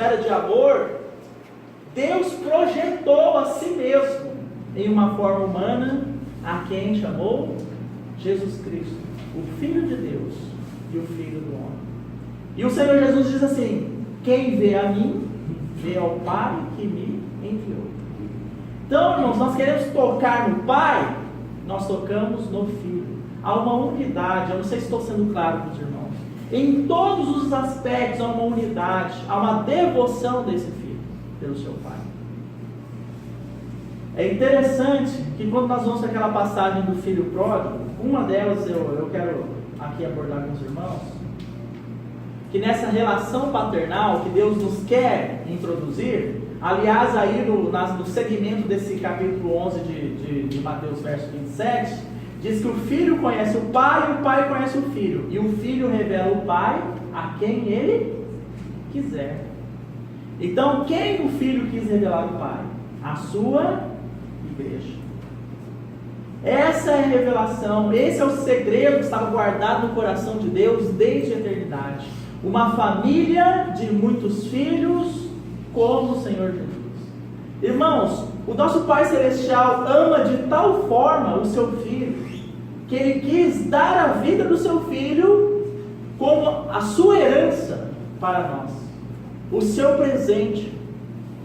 esfera de amor, Deus projetou a si mesmo em uma forma humana a quem chamou Jesus Cristo, o Filho de Deus e o Filho do homem. E o Senhor Jesus diz assim: quem vê a mim, vê ao Pai que me enviou. Então, irmãos, nós queremos tocar no Pai, nós tocamos no Filho. Há uma unidade, eu não sei se estou sendo claro para os irmãos. Em todos os aspectos há uma unidade, há uma devoção desse Filho pelo seu Pai. É interessante que quando nós vamos para aquela passagem do filho pródigo, uma delas eu quero aqui abordar com os irmãos, que nessa relação paternal que Deus nos quer introduzir, aliás, aí no segmento desse capítulo 11 de Mateus, verso 27, diz que o filho conhece o pai e o pai conhece o filho, e o filho revela o pai a quem ele quiser. Então, quem o filho quis revelar o pai? A sua igreja. Essa é a revelação, esse é o segredo que estava guardado no coração de Deus desde a eternidade. Uma família de muitos filhos, como o Senhor Jesus. Irmãos, o nosso Pai Celestial ama de tal forma o seu Filho, que Ele quis dar a vida do seu Filho como a sua herança para nós, o seu presente.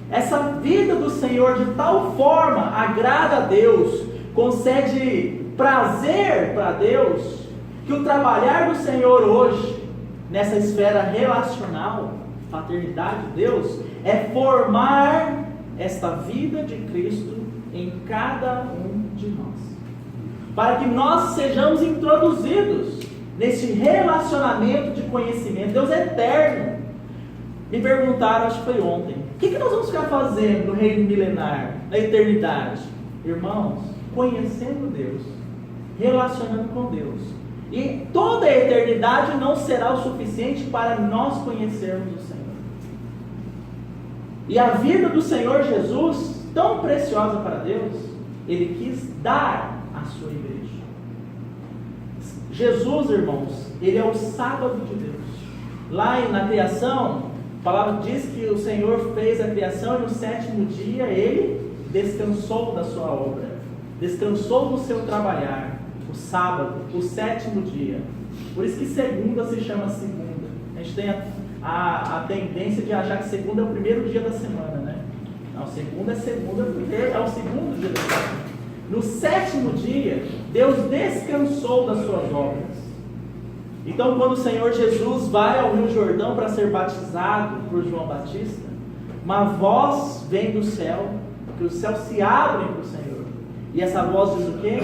Essa vida do Senhor de tal forma agrada a Deus, concede prazer para Deus, que o trabalhar do Senhor hoje, nessa esfera relacional, paternidade de Deus, é formar esta vida de Cristo em cada um de nós, para que nós sejamos introduzidos nesse relacionamento de conhecimento. Deus é eterno. Me perguntaram, acho que foi ontem, o que nós vamos ficar fazendo no reino milenar, na eternidade? Irmãos, conhecendo Deus, relacionando com Deus. E toda a eternidade não será o suficiente para nós conhecermos o Senhor. E a vida do Senhor Jesus, tão preciosa para Deus, Ele quis dar à sua igreja. Jesus, irmãos, Ele é o sábado de Deus. Lá na criação, a palavra diz que o Senhor fez a criação e no sétimo dia Ele descansou da sua obra, descansou do seu trabalhar. O sábado, o sétimo dia. Por isso que segunda se chama segunda. A gente tem a tendência de achar que segunda é o primeiro dia da semana, né? Não, segunda é segunda porque é o segundo dia da semana. No sétimo dia, Deus descansou das suas obras. Então, quando o Senhor Jesus vai ao Rio Jordão para ser batizado por João Batista, uma voz vem do céu, que os céus se abrem para o Senhor. E essa voz diz o quê?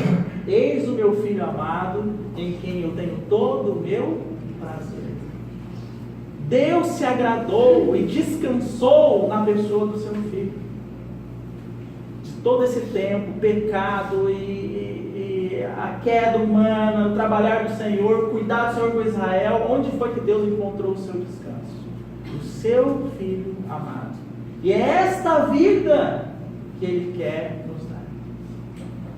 Eis o meu filho amado, em quem eu tenho todo o meu prazer. Deus se agradou e descansou na pessoa do seu filho. De todo esse tempo, o pecado e a queda humana, o trabalhar do Senhor, cuidar do Senhor com Israel, onde foi que Deus encontrou o seu descanso? O seu filho amado. E é esta vida que Ele quer nos dar.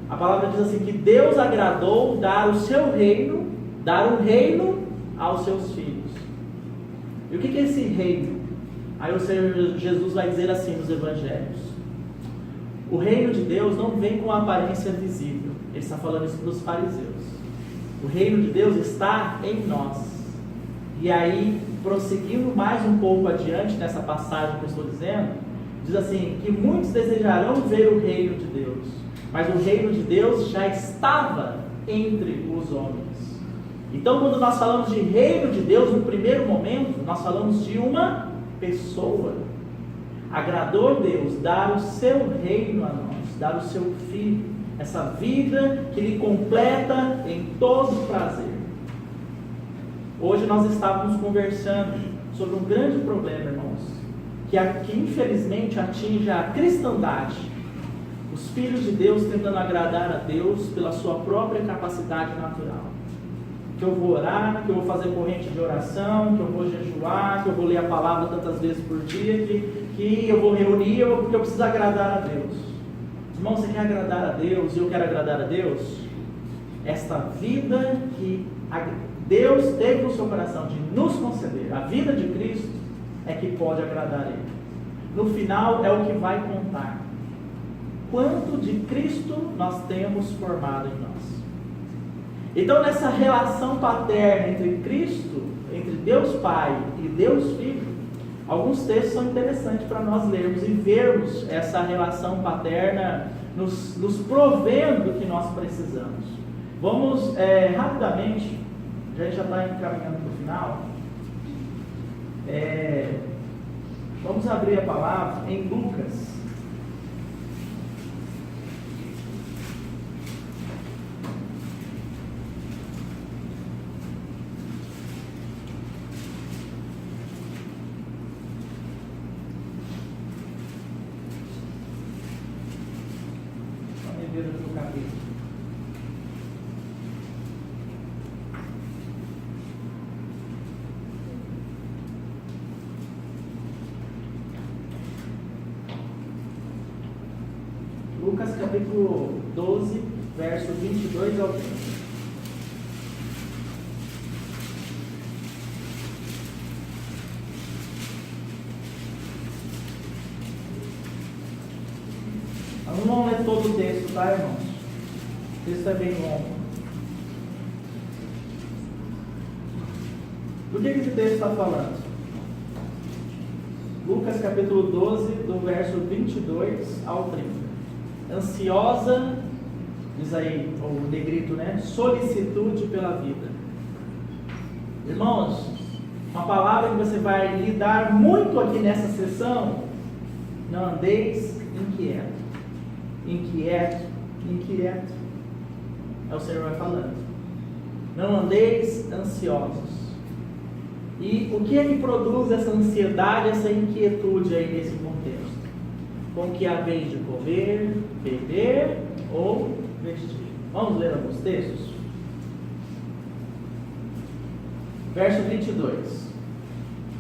A palavra diz assim, que Deus agradou dar o seu reino, dar o reino aos seus filhos. E o que é esse reino? Aí o Senhor Jesus vai dizer assim nos evangelhos: o reino de Deus não vem com aparência visível. Ele está falando isso para os fariseus. O reino de Deus está em nós. E aí, prosseguindo mais um pouco adiante nessa passagem que eu estou dizendo, diz assim, que muitos desejarão ver o reino de Deus, mas o reino de Deus já estava entre os homens. Então, quando nós falamos de reino de Deus, no primeiro momento, nós falamos de uma pessoa. Agradou Deus dar o seu reino a nós, dar o seu Filho, essa vida que Ele completa em todo prazer. Hoje nós estávamos conversando sobre um grande problema, irmãos, que infelizmente atinge a cristandade. Os filhos de Deus tentando agradar a Deus pela sua própria capacidade natural. Que eu vou orar, que eu vou fazer corrente de oração, que eu vou jejuar, que eu vou ler a palavra tantas vezes por dia, que eu vou reunir, porque eu preciso agradar a Deus. Irmão, você quer agradar a Deus e eu quero agradar a Deus? Esta vida que Deus teve no seu coração de nos conceder, a vida de Cristo, é que pode agradar Ele. No final é o que vai contar. Quanto de Cristo nós temos formado em nós. Então, nessa relação paterna entre Cristo, entre Deus Pai e Deus Filho, alguns textos são interessantes para nós lermos e vermos essa relação paterna nos provendo do que nós precisamos. Vamos rapidamente, a gente já está encaminhando para o final. Vamos abrir a palavra em Lucas. Lucas capítulo 12, verso 22 ao 30. Nós não vamos ler todo o texto, tá, irmãos? O texto é bem longo. Do que esse texto está falando? Lucas capítulo 12, do verso 22 ao 30. Ansiosa, diz aí o negrito, né? Solicitude pela vida. Irmãos, uma palavra que você vai lidar muito aqui nessa sessão: não andeis inquieto. Inquieto, inquieto. É o Senhor vai falando. Não andeis ansiosos. E o que é que produz essa ansiedade, essa inquietude aí nesse contexto? Com que a vez de comer, beber ou vestir. Vamos ler alguns textos? Verso 22.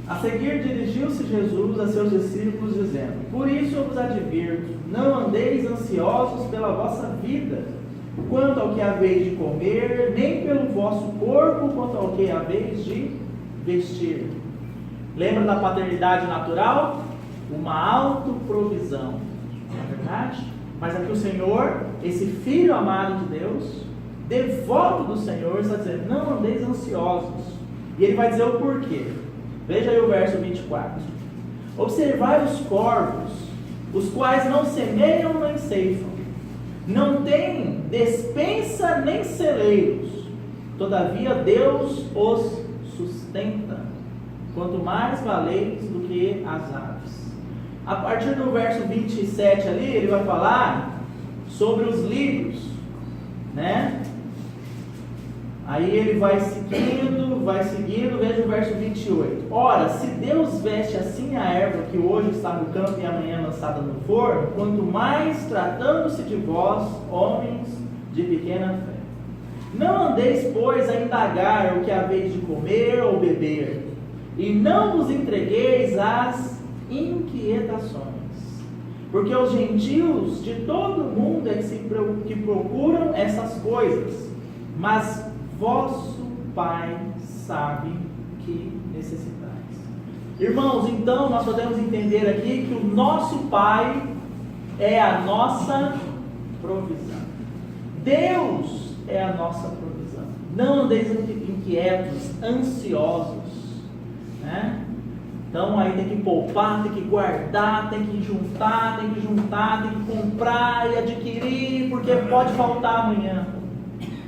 A seguir dirigiu-se Jesus a seus discípulos dizendo: Por isso eu vos advirto, não andeis ansiosos pela vossa vida, quanto ao que haveis de comer, nem pelo vosso corpo, quanto ao que haveis de vestir. Lembra da paternidade natural? Uma autoprovisão, não é verdade? Mas aqui o Senhor, esse Filho amado de Deus, devoto do Senhor, está dizendo: não andeis ansiosos. E ele vai dizer o porquê. Veja aí o verso 24. Observai os corvos, os quais não semeiam nem ceifam, não têm despensa nem celeiros, todavia Deus os sustenta, quanto mais valeis do que as aves. A partir do verso 27 ali, ele vai falar sobre os lírios, né? Aí ele vai seguindo, veja o verso 28. Ora, se Deus veste assim a erva que hoje está no campo e amanhã lançada no forno, quanto mais tratando-se de vós, homens de pequena fé. Não andeis, pois, a indagar o que haveis de comer ou beber, e não vos entregueis às inquietações, porque os gentios de todo o mundo é que procuram essas coisas, mas vosso Pai sabe que necessitais. Irmãos, então nós podemos entender aqui que o nosso Pai é a nossa provisão. Deus é a nossa provisão. Não andeis inquietos, ansiosos, né? Então aí tem que poupar, tem que guardar, tem que juntar, tem que comprar e adquirir, porque pode faltar amanhã.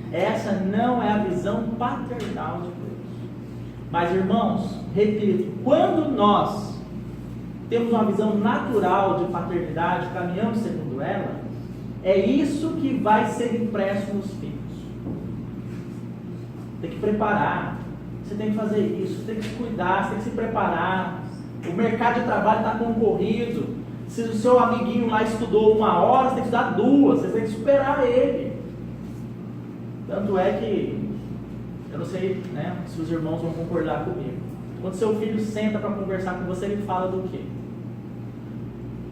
Essa não é a visão paternal de Deus. Mas, irmãos, repito, quando nós temos uma visão natural de paternidade, caminhamos segundo ela, é isso que vai ser impresso nos filhos. Tem que preparar, você tem que fazer isso, você tem que se cuidar, você tem que se preparar. O mercado de trabalho está concorrido. Se o seu amiguinho lá estudou 1 hora, você tem que estudar 2, você tem que superar ele. Tanto é que, eu não sei, né, se os irmãos vão concordar comigo. Quando seu filho senta para conversar com você, ele fala do quê?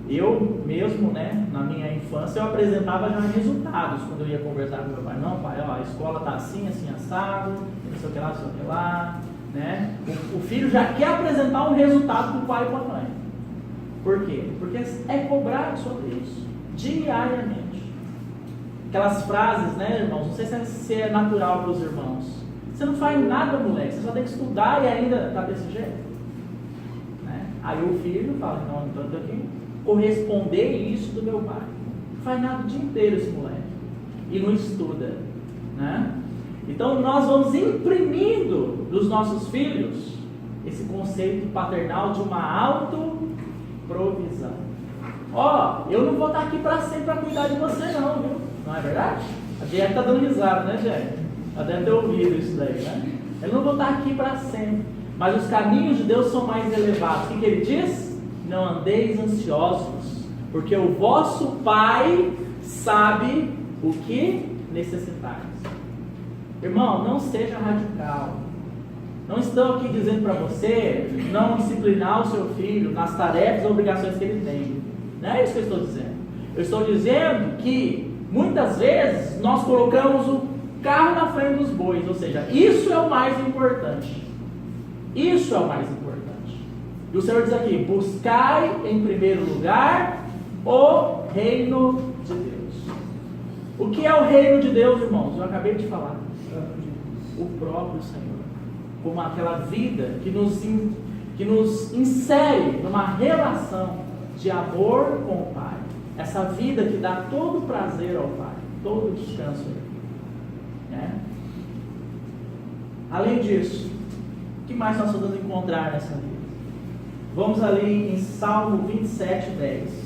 Eu mesmo, né, na minha infância, eu apresentava já resultados quando eu ia conversar com meu pai. Não, pai, ó, a escola está assim, assim, assado, não sei o que lá, não sei o que lá. né? O filho já quer apresentar um resultado para o pai e para a mãe. Por quê? Porque é cobrado sobre isso, diariamente. Aquelas frases, né, irmãos? Não sei se é natural para os irmãos. Você não faz nada, moleque, você só tem que estudar e ainda está desse jeito. Né? Aí o filho fala, não, então eu tenho que corresponder isso do meu pai. Não faz nada o dia inteiro esse moleque. E não estuda. Né? Então nós vamos imprimindo dos nossos filhos esse conceito paternal de uma autoprovisão. Ó, eu não vou estar aqui para sempre para cuidar de você não, viu? Não é verdade? A Diego está dando risada, né, Diego? Ela deve ter ouvido isso daí, né? Eu não vou estar aqui para sempre. Mas os caminhos de Deus são mais elevados. O que ele diz? Não andeis ansiosos, porque o vosso Pai sabe o que necessitais. Irmão, não seja radical. Não estou aqui dizendo para você não disciplinar o seu filho nas tarefas e obrigações que ele tem. Não é isso que eu estou dizendo. Eu estou dizendo que muitas vezes nós colocamos o carro na frente dos bois, ou seja, isso é o mais importante. Isso é o mais importante. E o Senhor diz aqui: buscai em primeiro lugar o reino de Deus. O que é o reino de Deus, irmãos? Eu acabei de falar. O próprio Senhor. Como aquela vida que nos insere numa relação de amor com o Pai. Essa vida que dá todo o prazer ao Pai, todo o descanso a Ele. Né? Além disso, o que mais nós podemos encontrar nessa vida? Vamos ali em Salmo 27, 10.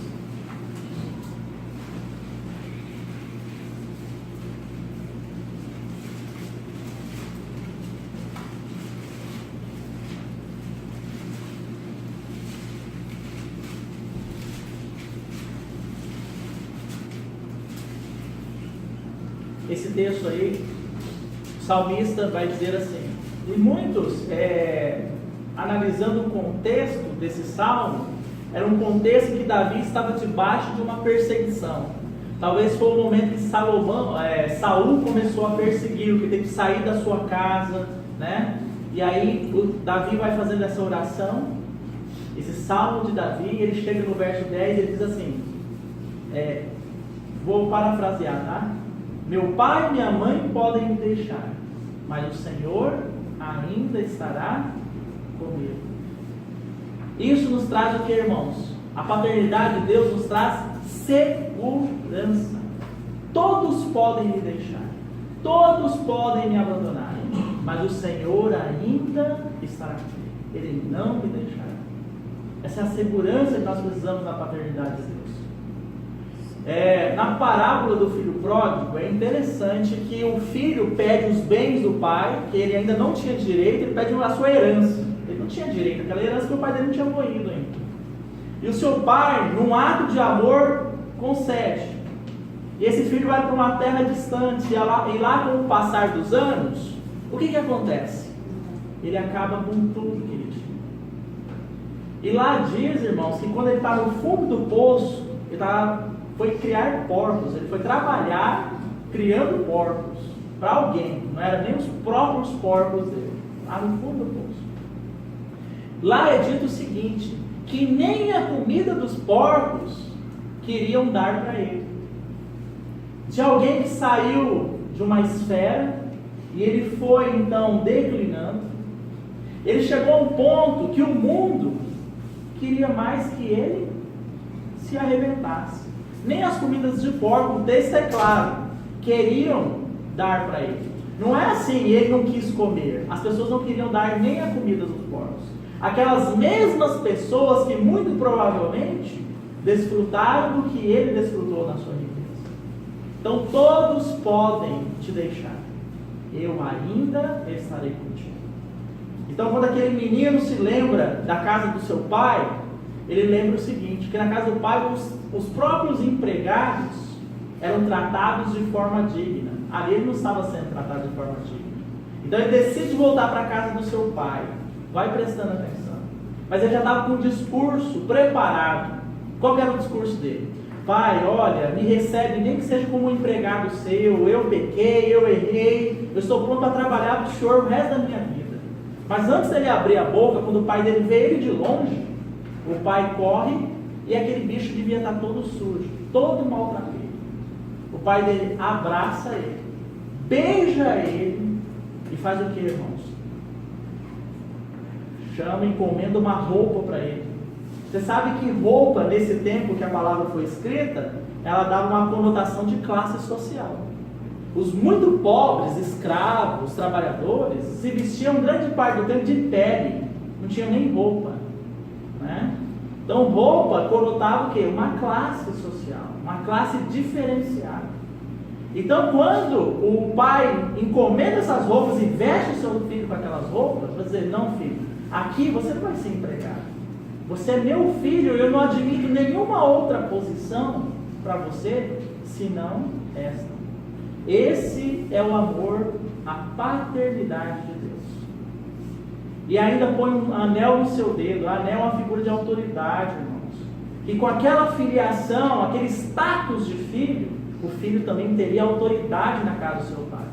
Esse texto aí, o salmista vai dizer assim, e muitos, analisando o contexto desse salmo, era um contexto em que Davi estava debaixo de uma perseguição. Talvez foi o momento que Saul começou a persegui-lo, que teve que sair da sua casa, né? E aí Davi vai fazendo essa oração, esse salmo de Davi, ele chega no verso 10 e ele diz assim, vou parafrasear, tá? Meu pai e minha mãe podem me deixar, mas o Senhor ainda estará comigo. Isso nos traz o que, irmãos? A paternidade de Deus nos traz segurança. Todos podem me deixar, todos podem me abandonar, mas o Senhor ainda estará comigo. Ele não me deixará. Essa é a segurança que nós precisamos na paternidade de Deus. Na parábola do filho pródigo, é interessante que o filho pede os bens do pai, que ele ainda não tinha direito, ele pede a sua herança. Ele não tinha direito, aquela herança que o pai dele não tinha morrido ainda. E o seu pai, num ato de amor, concede. E esse filho vai para uma terra distante, e lá com o passar dos anos, o que acontece? Ele acaba com tudo que ele tinha. E lá diz, irmãos, que quando ele está no fundo do poço, foi criar porcos, ele foi trabalhar criando porcos para alguém, não era nem os próprios porcos dele, lá no fundo do poço. Lá é dito o seguinte, que nem a comida dos porcos queriam dar para ele. De alguém que saiu de uma esfera e ele foi então declinando, ele chegou a um ponto que o mundo queria mais que ele se arrebentasse. Nem as comidas de porco, o texto é claro, queriam dar para ele. Não é assim, ele não quis comer. As pessoas não queriam dar nem a comida dos porcos. Aquelas mesmas pessoas que muito provavelmente desfrutaram do que ele desfrutou na sua riqueza. Então todos podem te deixar. Eu ainda estarei contigo. Então quando aquele menino se lembra da casa do seu pai, ele lembra o seguinte, que na casa do pai os próprios empregados eram tratados de forma digna. Ali ele não estava sendo tratado de forma digna. Então ele decide voltar para a casa do seu pai. Vai prestando atenção. Mas ele já estava com um discurso preparado. Qual que era o discurso dele? Pai, olha, me recebe nem que seja como um empregado seu. Eu pequei, eu errei. Eu estou pronto a trabalhar para o Senhor o resto da minha vida. Mas antes dele abrir a boca, quando o pai dele vê ele de longe, o pai corre e aquele bicho devia estar todo sujo, todo maltrapilho. O pai dele abraça ele, beija ele e faz o que, irmãos? Chama, encomenda uma roupa para ele. Você sabe que roupa, nesse tempo que a palavra foi escrita, ela dava uma conotação de classe social. Os muito pobres, escravos, trabalhadores, se vestiam grande parte do tempo de pele, não tinham nem roupa, né? Então roupa conotava o quê? Uma classe social, uma classe diferenciada. Então quando o pai encomenda essas roupas e veste o seu filho com aquelas roupas, vai dizer: não, filho, aqui você não vai ser empregado, você é meu filho, eu não admito nenhuma outra posição para você, senão esta. Esse é o amor, a paternidade de Deus. E ainda põe um anel no seu dedo. O anel é uma figura de autoridade, irmãos. E com aquela filiação, aquele status de filho, o filho também teria autoridade na casa do seu pai.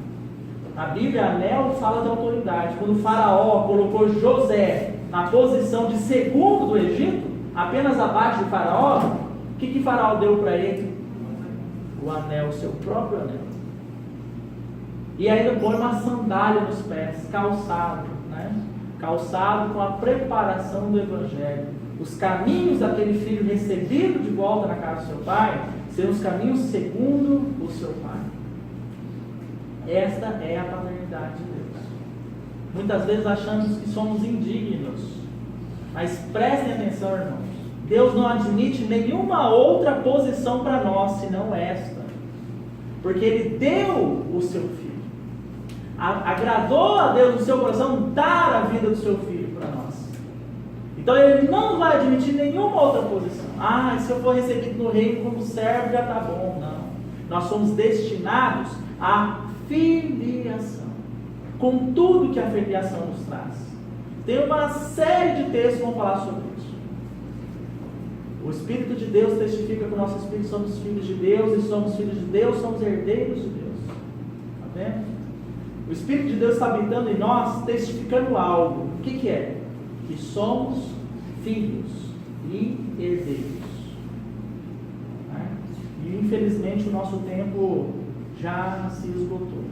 A Bíblia, anel, fala de autoridade. Quando o faraó colocou José na posição de segundo do Egito, apenas abaixo de faraó, o que faraó deu para ele? O anel, o seu próprio anel. E ainda põe uma sandália nos pés, calçado, né? Calçado com a preparação do Evangelho. Os caminhos daquele filho recebido de volta na casa do seu pai serão os caminhos segundo o seu pai. Esta é a paternidade de Deus. Muitas vezes achamos que somos indignos, mas prestem atenção, irmãos. Deus não admite nenhuma outra posição para nós, senão esta. Porque Ele deu o seu filho. Agradou a Deus no seu coração dar a vida do seu filho para nós. Então Ele não vai admitir nenhuma outra posição. Se eu for recebido no reino como servo já está bom. Não. Nós somos destinados à filiação, com tudo que a filiação nos traz. Tem uma série de textos que vão falar sobre isso. O Espírito de Deus testifica que o nosso Espírito somos filhos de Deus, e somos filhos de Deus, somos herdeiros de Deus. Está vendo? O Espírito de Deus está habitando em nós, testificando algo. O que é? Que somos filhos e herdeiros. E infelizmente o nosso tempo já se esgotou.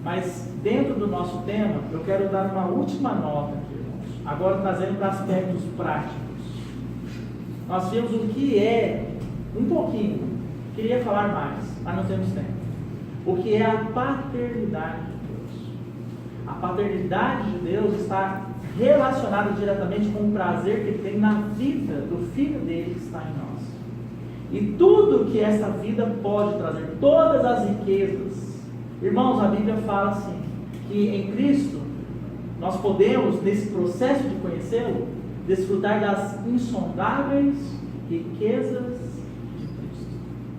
Mas dentro do nosso tema, eu quero dar uma última nota aqui, irmãos. Agora trazendo para aspectos práticos. Nós vimos o que é, um pouquinho, queria falar mais, mas não temos tempo. O que é a paternidade de Deus. A paternidade de Deus está relacionada diretamente com o prazer que Ele tem na vida do Filho dele que está em nós. E tudo que essa vida pode trazer, todas as riquezas. Irmãos, a Bíblia fala assim, que em Cristo, nós podemos, nesse processo de conhecê-lo, desfrutar das insondáveis riquezas de Cristo.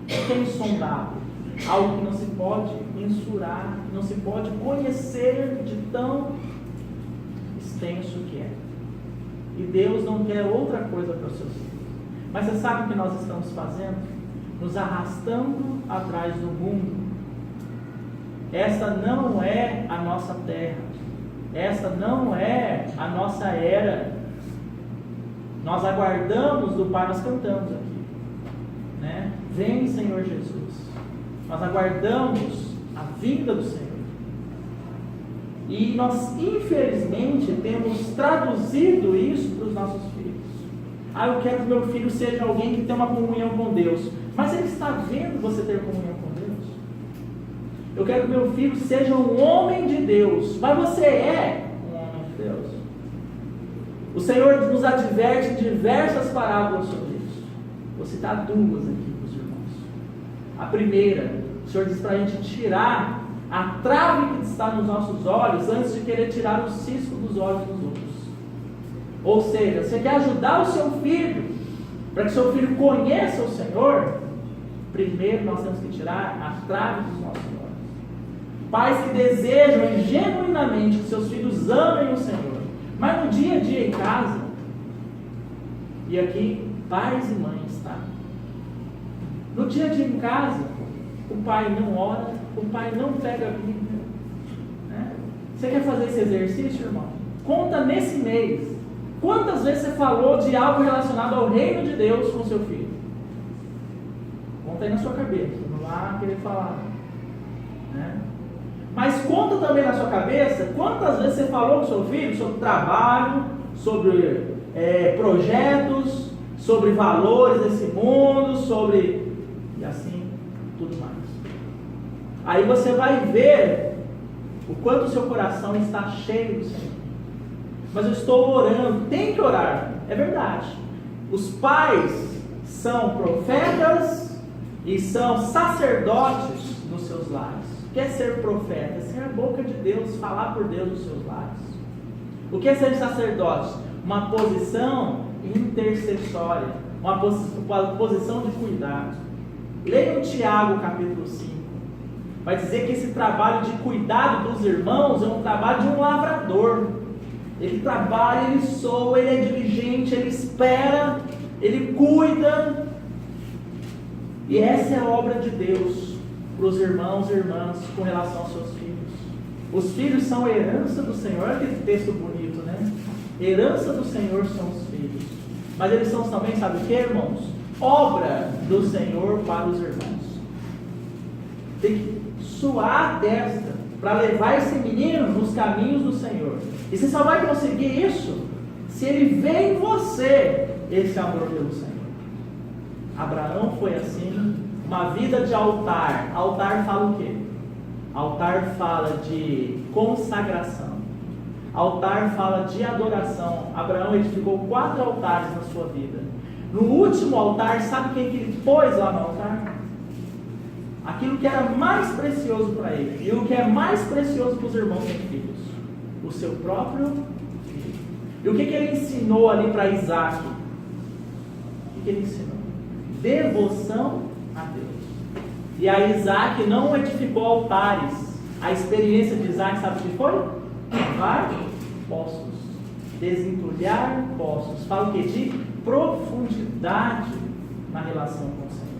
O que é insondável? Algo que não se pode mensurar, não se pode conhecer de tão extenso que é. E Deus não quer outra coisa para os seus filhos. Mas você sabe o que nós estamos fazendo? Nos arrastando atrás do mundo. Essa não é a nossa terra. Essa não é a nossa era. Nós aguardamos do Pai, nós cantamos aqui, né? Vem, Senhor Jesus. Nós aguardamos a vinda do Senhor. E nós, infelizmente, temos traduzido isso para os nossos filhos. Eu quero que meu filho seja alguém que tenha uma comunhão com Deus. Mas ele está vendo você ter comunhão com Deus? Eu quero que meu filho seja um homem de Deus. Mas você é um homem de Deus? O Senhor nos adverte em diversas parábolas sobre isso. Vou citar duas aqui para os irmãos. A primeira, o Senhor diz para a gente tirar a trave que está nos nossos olhos antes de querer tirar o cisco dos olhos dos outros. Ou seja, você quer ajudar o seu filho para que o seu filho conheça o Senhor? Primeiro nós temos que tirar a trave dos nossos olhos. Pais que desejam genuinamente que seus filhos amem o Senhor, mas no dia a dia em casa, e aqui pais e mães, tá? No dia a dia em casa, o pai não ora, o pai não pega a Bíblia, né? Você quer fazer esse exercício, irmão? Conta nesse mês. Quantas vezes você falou de algo relacionado ao reino de Deus com seu filho? Conta aí na sua cabeça, não vá querer falar, né? Mas conta também na sua cabeça quantas vezes você falou com seu filho sobre trabalho, sobre projetos, sobre valores desse mundo, sobre... e assim, tudo mais. Aí você vai ver o quanto o seu coração está cheio do Senhor. Mas eu estou orando, tem que orar, é verdade. Os pais são profetas e são sacerdotes nos seus lares. O que é ser profeta? É ser a boca de Deus, falar por Deus nos seus lares. O que é ser sacerdote? Uma posição intercessória, uma posição de cuidado. Leia o Tiago capítulo 5. Vai dizer que esse trabalho de cuidado dos irmãos é um trabalho de um lavrador. Ele trabalha, ele soa, ele é diligente, ele espera, ele cuida. E essa é a obra de Deus para os irmãos e irmãs com relação aos seus filhos. Os filhos são herança do Senhor. Olha que texto bonito, né? Herança do Senhor são os filhos. Mas eles são também, sabe o que, irmãos? Obra do Senhor para os irmãos. Tem que suar a testa para levar esse menino nos caminhos do Senhor. E você só vai conseguir isso se ele vê em você esse amor pelo Senhor. Abraão foi assim, uma vida de altar. Altar fala o quê? Altar fala de consagração. Altar fala de adoração. Abraão edificou 4 altares na sua vida. No último altar, sabe quem que ele pôs lá no altar? Aquilo que era mais precioso para ele. E o que é mais precioso para os irmãos e filhos? O seu próprio filho. E o que ele ensinou ali para Isaac? O que ele ensinou? Devoção a Deus. E a Isaac não edificou altares. A experiência de Isaac, sabe o que foi? Cavar poços. Desentulhar poços. Fala o que? De profundidade na relação com o Senhor.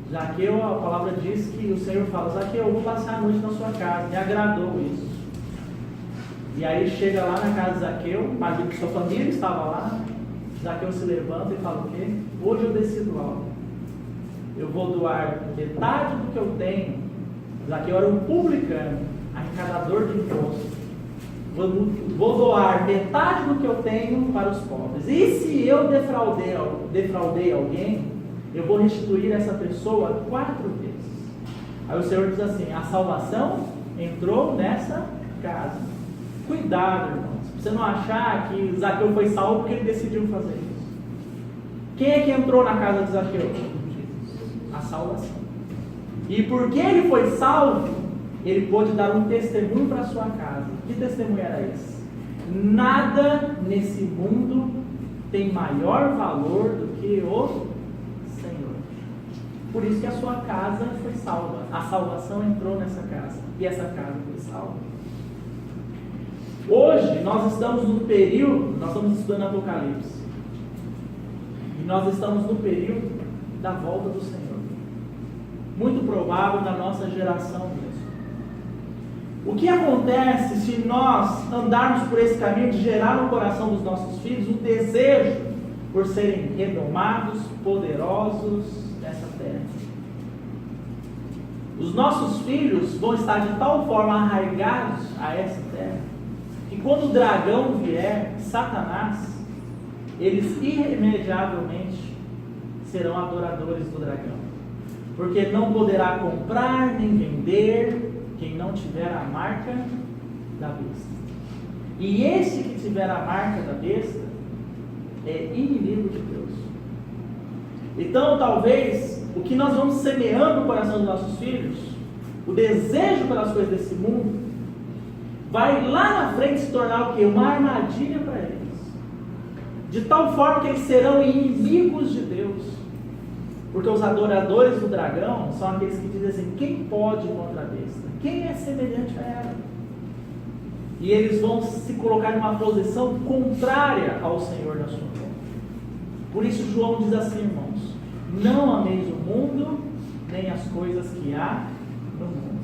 Zaqueu, a palavra diz que o Senhor fala: Zaqueu, eu vou passar a noite na sua casa. Me agradou isso. E aí chega lá na casa de Zaqueu, imagina que sua família estava lá. Zaqueu se levanta e fala o quê? Hoje eu decido algo. Eu vou doar metade do que eu tenho. Zaqueu era um publicano, arrecadador de imposto. Vou doar metade do que eu tenho para os pobres. E se eu defraudei alguém, eu vou restituir essa pessoa 4 vezes. Aí o Senhor diz assim: a salvação entrou nessa casa. Cuidado, irmãos, para você não achar que Zaqueu foi salvo porque ele decidiu fazer isso. Quem é que entrou na casa de Zaqueu? A salvação. E porque ele foi salvo, ele pôde dar um testemunho para a sua casa. Que testemunho era esse? Nada nesse mundo tem maior valor do que o Senhor. Por isso que a sua casa foi salva. A salvação entrou nessa casa. E essa casa foi salva. Hoje nós estamos no período, nós estamos estudando Apocalipse. E nós estamos no período da volta do Senhor. Muito provável na nossa geração mesmo. O que acontece se nós andarmos por esse caminho de gerar no coração dos nossos filhos um desejo por serem renomados, poderosos nessa terra? Os nossos filhos vão estar de tal forma arraigados a essa terra que quando o dragão vier, Satanás, eles irremediavelmente serão adoradores do dragão, porque não poderá comprar nem vender quem não tiver a marca da besta. E esse que tiver a marca da besta é inimigo de Deus. Então talvez o que nós vamos semeando no coração dos nossos filhos, o desejo pelas coisas desse mundo, vai lá na frente se tornar o quê? Uma armadilha para eles. De tal forma que eles serão inimigos de Deus. Porque os adoradores do dragão são aqueles que dizem assim: quem pode contra a besta? Quem é semelhante a ela? E eles vão se colocar em uma posição contrária ao Senhor na sua volta. Por isso João diz assim, irmãos: não ameis o mundo, nem as coisas que há no mundo.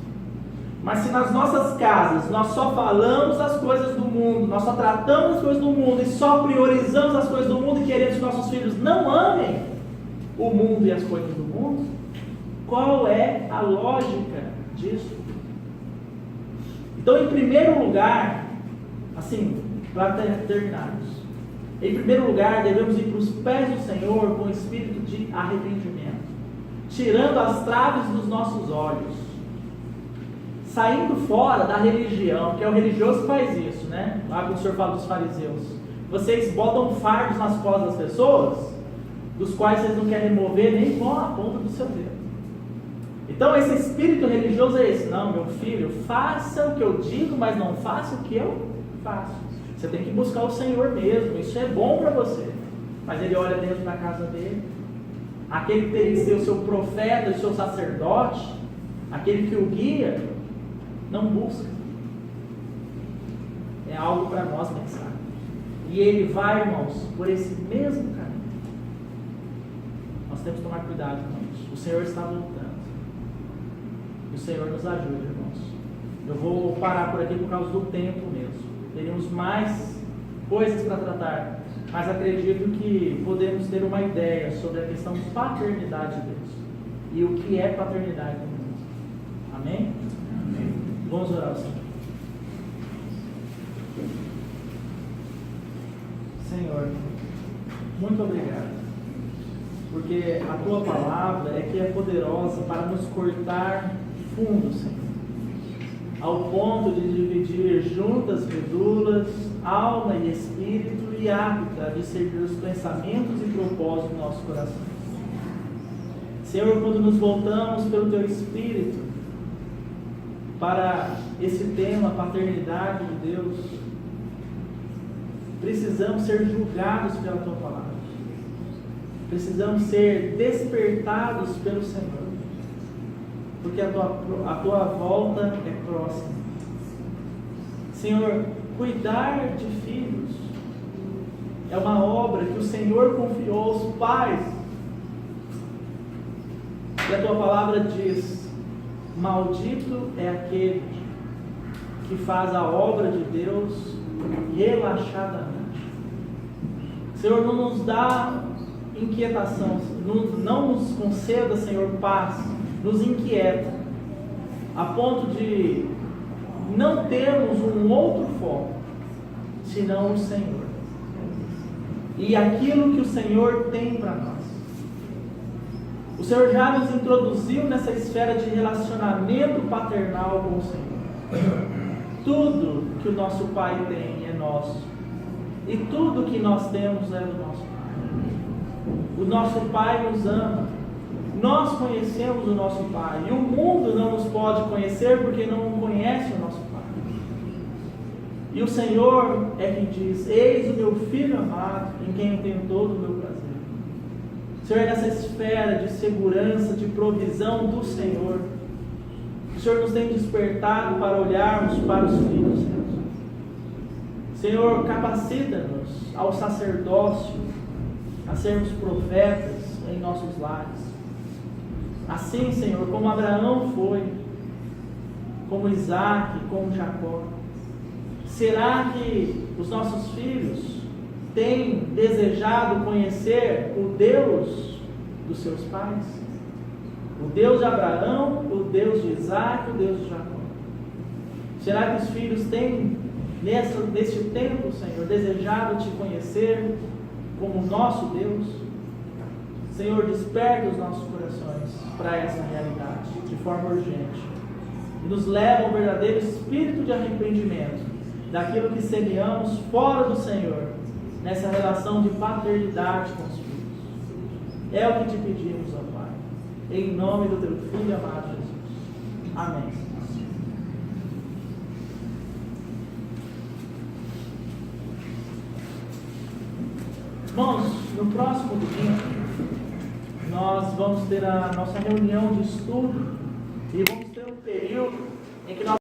Mas se nas nossas casas nós só falamos as coisas do mundo, nós só tratamos as coisas do mundo e só priorizamos as coisas do mundo e queremos que nossos filhos não amem o mundo e as coisas do mundo, qual é a lógica disso? Então, em primeiro lugar, assim, para terminarmos, em primeiro lugar devemos ir para os pés do Senhor com espírito de arrependimento, tirando as traves dos nossos olhos, saindo fora da religião, que é o religioso que faz isso, né? Lá que o Senhor fala dos fariseus. Vocês botam fardos nas costas das pessoas, dos quais vocês não querem remover nem com a ponta do seu dedo. Então esse espírito religioso é esse: não, meu filho, faça o que eu digo, mas não faça o que eu faço. Você tem que buscar o Senhor mesmo, isso é bom para você. Mas ele olha dentro da casa dele, aquele que tem que ser o seu profeta, o seu sacerdote, aquele que o guia, não busca. É algo para nós pensar. E ele vai, irmãos, por esse mesmo caminho. Nós temos que tomar cuidado com isso. O Senhor está voltando. E o Senhor nos ajude, irmãos. Eu vou parar por aqui por causa do tempo mesmo. Teríamos mais coisas para tratar, mas acredito que podemos ter uma ideia sobre a questão de paternidade de Deus e o que é paternidade no mundo. Amém? Amém. Vamos orar ao Senhor. Senhor, muito obrigado, porque a Tua palavra é que é poderosa para nos cortar fundo, Senhor, ao ponto de dividir juntas, medulas, alma e espírito, e apta a discernir os pensamentos e propósitos do nosso coração. Senhor, quando nos voltamos pelo Teu Espírito para esse tema, paternidade de Deus, precisamos ser julgados pela Tua palavra, precisamos ser despertados pelo Senhor, porque a tua volta é próxima. Senhor, cuidar de filhos é uma obra que o Senhor confiou aos pais. E a tua palavra diz: maldito é aquele que faz a obra de Deus relaxadamente. Senhor, não nos dá inquietação, não nos conceda, Senhor, paz, nos inquieta, a ponto de não termos um outro foco, senão o Senhor, e aquilo que o Senhor tem para nós. O Senhor já nos introduziu nessa esfera de relacionamento paternal com o Senhor. Tudo que o nosso Pai tem é nosso, e tudo que nós temos é do nosso Pai. O nosso Pai nos ama. Nós conhecemos o nosso Pai, e o mundo não nos pode conhecer porque não conhece o nosso Pai. E o Senhor é quem diz: eis o meu Filho amado, em quem eu tenho todo o meu prazer. Senhor, é nessa esfera de segurança, de provisão do Senhor, o Senhor nos tem despertado para olharmos para os filhos, Senhor. Senhor, capacita-nos ao sacerdócio, a sermos profetas em nossos lares. Assim, Senhor, como Abraão foi, como Isaac, como Jacó. Será que os nossos filhos têm desejado conhecer o Deus dos seus pais? O Deus de Abraão, o Deus de Isaac, o Deus de Jacó. Será que os filhos têm, neste tempo, Senhor, desejado te conhecer como nosso Deus? Senhor, desperta os nossos corações para essa realidade de forma urgente e nos leva ao verdadeiro espírito de arrependimento daquilo que semeamos fora do Senhor, nessa relação de paternidade com os filhos. É o que te pedimos, ó Pai, em nome do teu Filho amado Jesus. Amém. Irmãos, no próximo domingo nós vamos ter a nossa reunião de estudo e vamos ter um período em que nós